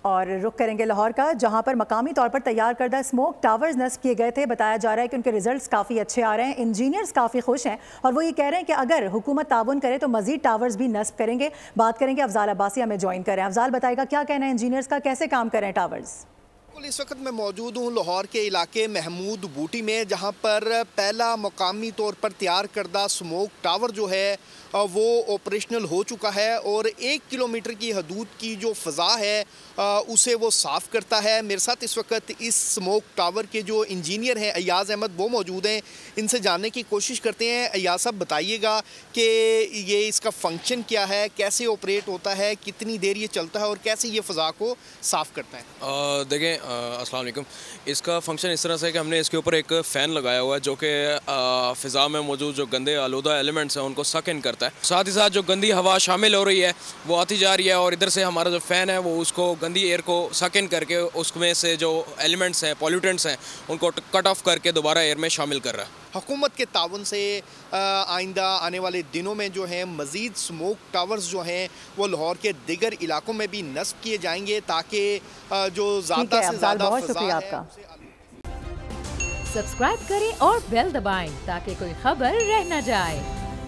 और रुख करेंगे लाहौर का, जहां पर मकामी तौर पर तैयार करदा स्मोक टावर्स नस्ब किए गए थे। बताया जा रहा है कि उनके रिजल्ट्स काफ़ी अच्छे आ रहे हैं, इंजीनियर्स काफ़ी खुश हैं और वो ये कह रहे हैं कि अगर हुकूमत ताउन करे तो मजीद टावर्स भी नस्ब करेंगे। बात करेंगे अफजाल अब्बासी हमें ज्वाइन करें। अफजाल बताएगा क्या कहना है इंजीनियर्स का, कैसे काम करें टावर्स। इस वक्त मैं मौजूद हूँ लाहौर के इलाके महमूद बूटी में, जहाँ पर पहला मकामी तौर पर तैयार करदा स्मोक टावर जो है वो ऑपरेशनल हो चुका है और 1 किलोमीटर की हदूद की जो फ़ज़ा है उसे वो साफ़ करता है। मेरे साथ इस वक्त इस स्मोक टावर के जो इंजीनियर हैं अयाज़ अहमद वो मौजूद हैं, इनसे जानने की कोशिश करते हैं। अयाज़ साहब बताइएगा कि ये इसका फंक्शन क्या है, कैसे ऑपरेट होता है, कितनी देर ये चलता है और कैसे ये फ़ज़ा को साफ़ करता है। देखें, अस्सलाम वालेकुम। इसका फंक्शन इस तरह से है कि हमने इसके ऊपर एक फ़ैन लगाया हुआ है जो कि फ़िज़ा में मौजूद जो गंदे आलूदा एलिमेंट्स हैं उनको सक इन करता है। साथ ही साथ जो गंदी हवा शामिल हो रही है वो आती जा रही है और इधर से हमारा जो फ़ैन है वो उसको गंदी एयर को सक इन करके उसमें से जो एलिमेंट्स हैं, पॉल्यूटेंट्स हैं, उनको कट ऑफ करके दोबारा एयर में शामिल कर रहा है। हुकूमत के ताउन से आइंदा आने वाले दिनों में जो है मज़ीद स्मोक टावर्स जो हैं वो लाहौर के दिगर इलाकों में भी नस्ब किए जाएंगे ताकि जो ज़्यादा से ज़्यादा बहुत शुक्रिया आपका। सब्सक्राइब करें और बेल दबाएं ताकि कोई खबर रह न जाए।